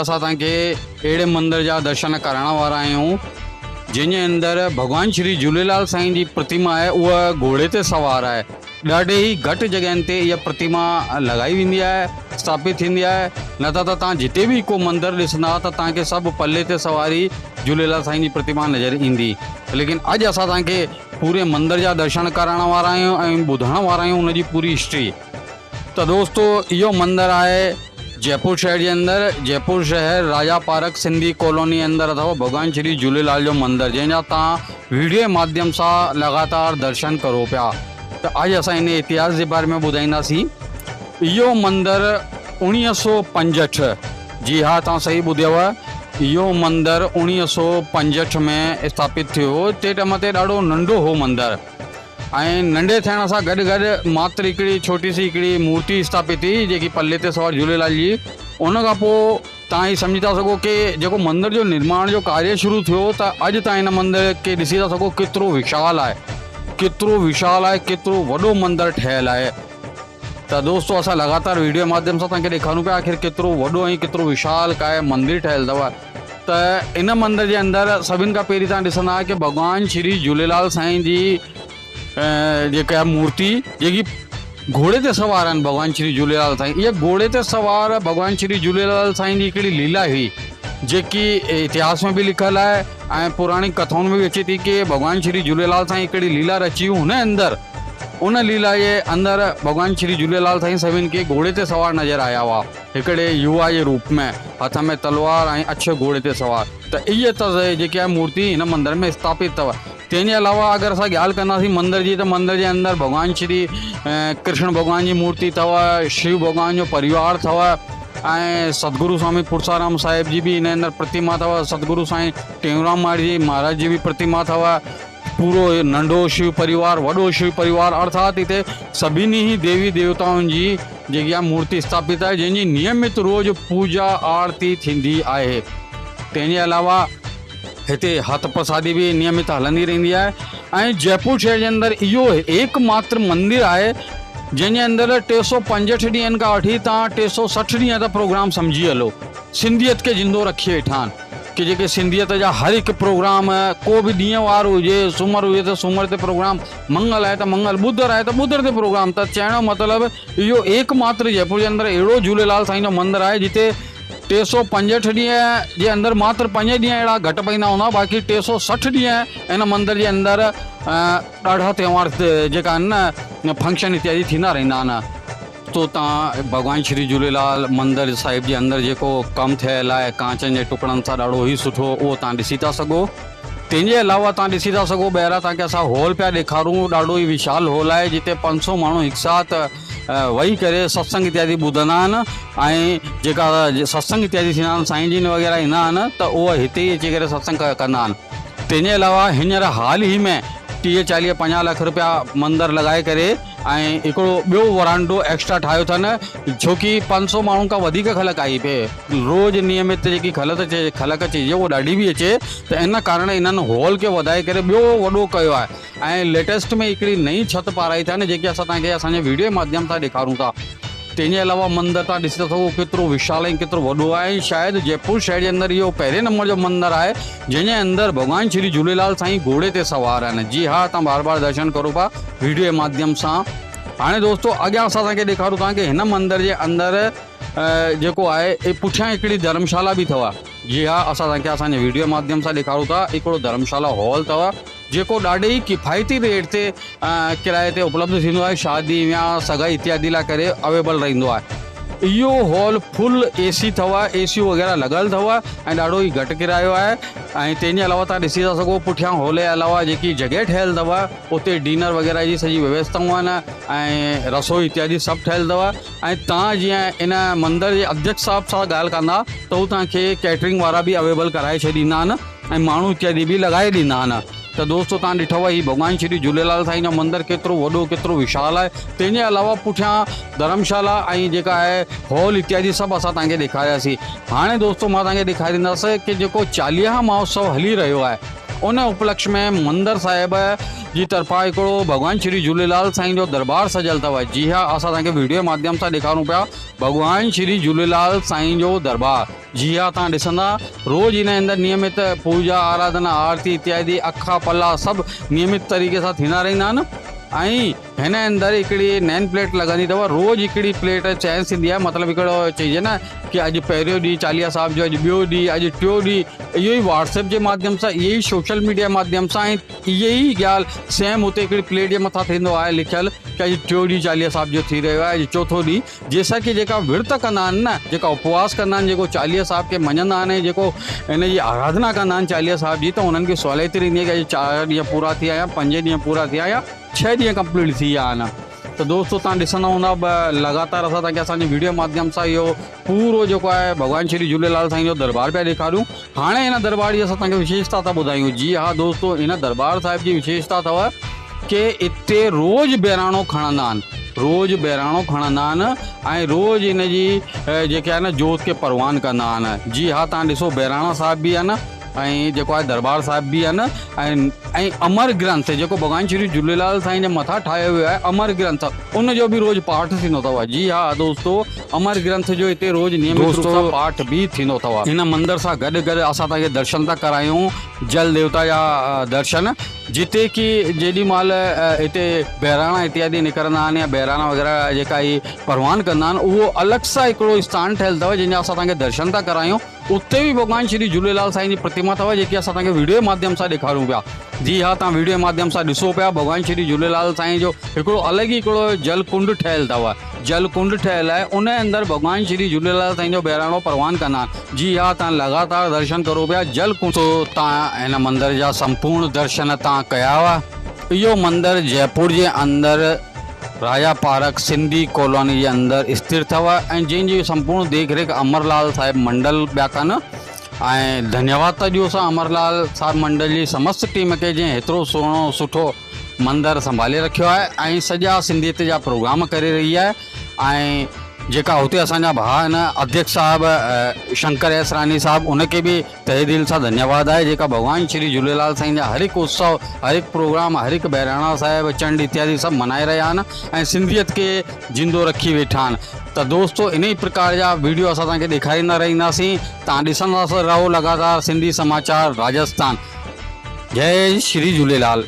असां तव्हांखे अहिड़े मंदर जा दर्शन करण वारा आहियूं जंहिंजे अंदरि भॻवान श्री झूलेलाल साईं जी प्रतिमा आहे, उहा घोड़े ते सवार आहे। ॾाढे ई घटि जॻहियुनि ते इहा प्रतिमा लॻाई वेंदी आहे, स्थापित थींदी आहे। न त तव्हां जिते बि को मंदरु ॾिसंदा त तव्हांखे सभु पल्ले ते सवारी झूलेलाल साईं जी प्रतिमा नज़र ईंदी। लेकिन अॼु असां तव्हांखे पूरे मंदर जा दर्शन करण वारा आहियूं ऐं ॿुधण वारा आहियूं उनजी पूरी हिस्ट्री। त दोस्तो, इहो मंदरु आहे जयपुर शहर के अंदर। जयपुर शहर राजा पार्क सिंधी कॉलोनी अंदर अथव भगवान श्री झूलेलाल जो मंदिर, जैसा तव्हां वीडियो के माध्यम से लगातार दर्शन करो पिया। तो अज अस इन इतिहास के बारे में ॿुधाईंदासीं। इहो मंदिर 1965, जी हाँ तव्हां सही ॿुधियव, इहो मंदिर 1965 में स्थापित थियो। ते टाइम ते ॾाढो नंढो हो मंदिर, ऐं नंढे थियण सां गॾु गॾु मात्र हिकिड़ी छोटी सी हिकिड़ी मूर्ति स्थापित थी जेकी पल्ले ते सवार झूलेलाल जी। उन खां पोइ तव्हां ही सम्झी था सघो कि जेको मंदिर जो निर्माण जो कार्य शुरू थियो त अॼु तव्हां हिन मंदिर खे ॾिसी था सघो केतिरो विशाल आहे, केतिरो विशाल आहे, केतिरो वॾो मंदिर ठहियल आहे। त दोस्तो, असां लगातार वीडियो माध्यम सां तव्हांखे ॾेखारूं पिया आख़िर केतिरो वॾो ऐं केतिरो विशाल काय मंदिर ठहियल अथव। त इन मंदिर जे अंदरि सभिनि खां पहिरीं तव्हां ॾिसंदा कि भॻवान श्री झूलेलाल साईं जी जेका मूर्ति जेकी घोड़े ते सवार आहिनि भगवान श्री झूलेलाल साईं, इहा घोड़े ते सवार भगवान श्री झूलेलाल साईं जी हिकिड़ी लीला हुई जेकी इतिहास में भी लिखल है ऐं पुराणी कथाउनि में भी अचे थी कि भगवान श्री झूलेलाल साईं हिकिड़ी लीला रची हुन अंदर। उन लीला जे अंदर भगवान श्री झूलेलाल साईं सभिनि खे घोड़े ते सवार नज़र आया हुआ, हिकिड़े युवा जे रूप में, हथ में तलवार ऐं अछे घोड़े ते सवार। त इहे त जेकी आहे मूर्ति हिन मंदिर में स्थापित अथव। तंहिंजे अलावा अगर असां ॻाल्हि कंदासीं मंदिर जी, त मंदिर जे अंदरि भगवान श्री कृष्ण भगवान जी मूर्ति अथव, शिव भगवान जो परिवार अथव, ऐं सतगुरु स्वामी पुरसाराम साहिब जी भी हिन अंदरि प्रतिमा अथव, सतगुरु साईं टेऊंराम जी महाराज जी भी प्रतिमा अथव। पूरो नंढो शिव परिवार, वॾो शिव परिवार, अर्थात हिते सभिनी ही देवी देवताउनि जी जेकी आहे मूर्ति स्थापित आहे जंहिंजी नियमित रोज़ पूजा आरती थींदी आहे। तंहिंजे अलावा हिते हथ प्रसादी भी नियमित हलंदी रहंदी आहे। ऐं जयपुर शहर जे अंदरि इहो एकमात्र मंदिर आहे जंहिंजे अंदरि 365 ॾींहंनि खां वठी तव्हां 360 ॾींहं त प्रोग्राम सम्झी हलो, सिंधियत खे जिंदो रखी वेठा आहिनि कि जेके सिंधियत जा हर हिकु प्रोग्राम, को बि ॾींहं वार हुजे, सूमर हुजे त सूमर ते प्रोग्राम, मंगल आहे त मंगल, ॿुधर आहे त ॿुधर ते प्रोग्राम। त चइण जो मतिलबु इहो एकमात्र जयपुर जे अंदरि अहिड़ो झूलेलाल साईं जो मंदिर आहे जिते 365 ॾींहं जे अंदरि मात्र 5 ॾींहं अहिड़ा घटि पईंदा हूंदा, बाक़ी 360 ॾींहं इन मंदिर जे अंदरि ॾाढा त्योहार जेका आहिनि न, फंक्शन इत्यादि थींदा रहंदा आहिनि। तो तव्हां भगवान श्री झूलेलाल मंदिर साहिब जे अंदरि जेको कमु थियल आहे कांचनि जे टुकड़नि सां ॾाढो ई सुठो, उहो तव्हां ॾिसी था सघो। तंहिंजे अलावा तव्हां ॾिसी था सघो ॿाहिरां तव्हांखे असां हॉल पिया ॾेखारूं, ॾाढो ई विशाल हॉल आहे जिते 500 माण्हू हिकु साथ वेही करे सत्संग इत्यादि ॿुधंदा आहिनि, ऐं जेका सत्संग इत्यादि थींदा आहिनि, साईं जिन वग़ैरह ईंदा आहिनि त उहे हिते ई अची करे सत्संग कंदा आहिनि। तंहिंजे अलावा हींअर हाल ई में 30-40-50 लख रुपया मंदिर लॻाए करे ऐं हिकिड़ो ॿियो वरांडो एक्स्ट्रा ठाहियो अथनि, छोकी 500 माण्हुनि खां वधीक ख़लक आई पए, रोज़ नियमित जेकी ख़लक अचे उहो ॾाढी बि अचे। त इन कारण इन्हनि हॉल खे वधाए करे ॿियो वॾो कयो आहे, ऐं लेटेस्ट में हिकिड़ी नई छत पाराई अथनि जेकी असां तव्हांखे असांजे वीडियो जे माध्यम सां ॾेखारूं था। तंहिंजे अलावा मंदिर तव्हां ॾिसी था सघो केतिरो विशाल ऐं केतिरो वॾो आहे। शायदि जयपुर शहर जे अंदरि इहो पहिरें नंबर जो मंदिर आहे जंहिंजे अंदरि भॻवान श्री झूलेलाल साईं घोड़े ते सवार आहिनि। जी हा, तव्हां बार बार दर्शन करो पिया वीडियो जे माध्यम सां। हाणे दोस्तो, अॻियां असां तव्हांखे ॾेखारूं था कि हिन मंदिर जे अंदरि जेको आहे पुठियां हिकिड़ी धर्मशाला भी अथव। जी हा, असां तव्हांखे असांजे वीडियो जे माध्यम सां ॾेखारूं था, हिकिड़ो धर्मशाला हॉल अथव जेको ॾाढे ई किफ़ायती रेट ते किराए ते उपलब्ध थींदो आहे, शादी वियांह सगाई इत्यादि लाइ करे अवेलेबल रहंदो आहे। इहो हॉल फुल AC अथव, AC वग़ैरह लॻल अथव ऐं ॾाढो ई घटि किरायो आहे। ऐं तंहिंजे अलावा तव्हां ॾिसी था सघो पुठियां हॉल जे अलावा जेकी जॻह ठहियल अथव उते डिनर वग़ैरह जी सॼी व्यवस्थाऊं आहिनि ऐं रसोई इत्यादि सभु ठहियल अथव। ऐं तव्हां जीअं इन मंदिर जे अध्यक्ष साहिब सां ॻाल्हि कंदा त हू तव्हांखे कैटरिंग वारा बि अवेलेबल कराए छॾींदा आहिनि ऐं माण्हू इत्यादि बि लॻाए ॾींदा आहिनि। तो दोस्तों तव्हां ॾिठव ही भगवान श्री झूलेलाल साईं जो मंदिर केतिरो वॾो केतिरो विशाल आहे। तंहिंजे अलावा पुठियां धर्मशाला ऐं जेका आहे हॉल इत्यादि सभु असां तव्हांखे ॾेखारियासीं। हाणे दोस्तों मां तव्हांखे ॾेखारींदुसि कि जेको चालीहा महोत्सव हली रहियो आहे उन उपलक्ष्य में मंदिर साहिब जी तरफ़ां हिकिड़ो भॻवान श्री झूलेलाल साईं जो दरबार सजल अथव। जी हाँ, असां तव्हांखे वीडियो माध्यम सां ॾेखारूं पिया भॻवान श्री झूलेलाल साईं जो दरबार। जी हाँ, तव्हां ॾिसंदा रोज़ इन अंदरि नियमित पूजा आराधना आरती इत्यादि अखा पल्ला सभु नियमित तरीक़े सां थींदा रहंदा आहिनि। ऐं हिन अंदरि हिकिड़ी नेम प्लेट लॻंदी अथव, रोज़ हिकिड़ी प्लेट चेंज थींदी आहे। मतिलबु हिकिड़ो चइजे न कि अॼु पहिरियों ॾींहुं चालीहा साहिब जो, अॼु ॿियो ॾींहुं, अॼु टियों ॾींहुं। इहो ई व्हाट्सएप जे माध्यम सां, इहे ई सोशल मीडिया माध्यम सां ऐं इहे ई ॻाल्हि सेम हुते हिकिड़ी प्लेट जे मथां थींदो आहे लिखियलु कि अॼु टियों ॾींहुं चालीहा साहिब जो थी रहियो आहे, अॼु चोथों ॾींहुं। जंहिंसां कि जेका विर्त कंदा आहिनि न, जेका उपवास कंदा आहिनि, जेको चालीहा साहिब खे मञंदा आहिनि ऐं जेको इन जी आराधना कंदा आहिनि चालीहा साहिब जी, त उन्हनि खे सहुलियत रहंदी आहे कि अॼु 4 ॾींहं पूरा थी विया या 5 ॾींहं पूरा थी विया या 6 ॾींहं कंप्लीट थी विया आहिनि। तो दोस्तों तव्हां ॾिसंदा हूंदा लगातार असां तव्हांखे असांजे वीडियो माध्यम सां इहो पूरो जेको आहे भॻवान श्री झूलेलाल साईं जो दरबार पिया ॾेखारियूं। हाणे हिन दरबार जी असां तव्हांखे विशेषता था ॿुधायूं। जी हा दोस्तों, हिन दरबार साहिब जी विशेषता अथव कि हिते रोज़ बहिराणो खणंदा आहिनि, रोज़ बहिराणो खणंदा आहिनि ऐं रोज़ इन जी जेके आहे न जोत खे परवान कंदा आहिनि। जी हा, तव्हां ॾिसो बहिराणा साहिब बि आहिनि ऐं जेको आहे दरबार साहिब बि आहिनि ऐं अमर ग्रंथ जेको भॻवान श्री झूलेलाल साईं जे मथां ठाहियो वियो आहे अमर ग्रंथ, उन जो बि रोज़ पाठ थींदो अथव। जी हा दोस्तों, अमर ग्रंथ जो हिते रोज़ नियमित रूप सां पाठ बि थींदो अथव। हिन मंदर सां गॾु गॾु असां तव्हांखे दर्शन था करायूं जल देवता जा दर्शन, जिते कि जेॾी महिल हिते बहिराणा इत्यादि निकिरंदा आहिनि या बहिराणा वग़ैरह जेका ई परवान कंदा आहिनि, उहो अलॻि सां हिकिड़ो स्थान ठहियलु अथव जंहिंजा असां तव्हांखे दर्शन था करायूं। उते बि भॻवान श्री झूलेलाल साईं जी प्रतिमा अथव जेकी असां तव्हांखे वीडियो जे माध्यम सां ॾेखारूं पिया। जी हा, तव्हां वीडियो जे माध्यम सां ॾिसो पिया भॻवान श्री झूलेलाल साईं जो हिकिड़ो अलॻि ई हिकिड़ो जल कुंड ठहियलु अथव। जल कुंड ठहियलु आहे, उन अंदरि भॻवान श्री झूलेलाल साईं जो बहिराणो परवान कंदा आहिनि। जी हा, तव्हां लगातार दर्शन करो पिया जल कुंड। तो तव्हां हिन मंदर जा संपूर्ण दर्शन तव्हां कया हुआ। इहो मंदरु जयपुर जे अंदरि राजा पार्क सिंधी कॉलोनी जे अंदरि स्थित अथव ऐं जंहिंजी संपूर्ण देखरेख अमरलाल साहिब मंडल पिया कनि। ऐं धन्यवाद था ॾियो असां अमरलाल साहिब मंडल जी समस्त टीम खे जंहिं हेतिरो सुठो मंदरु संभाले रखियो आहे ऐं सॼा सिंधियत जा प्रोग्राम करे रही आहे। ऐं जेका हुते असांजा भाउ आहिनि अध्यक्ष साहिबु शंकर यसरानी साहिबु, उनखे बि तहे दिलि सां धन्यवाद आहे जेका भॻवान श्री झूलेलाल साईं जा हर हिकु उत्सव, हर हिकु प्रोग्राम, हर हिकु बहिराणा साहिब चंड इत्यादि सभु मनाए रहिया आहिनि ऐं सिंधियत खे जिंदो रखी वेठा आहिनि। त दोस्तों इन ई प्रकार जा वीडियो असां तव्हांखे ॾेखारींदा रहंदासीं। तव्हां ॾिसंदा रहो लगातार सिंधी समाचार राजस्थान। जय श्री झूलेलाल।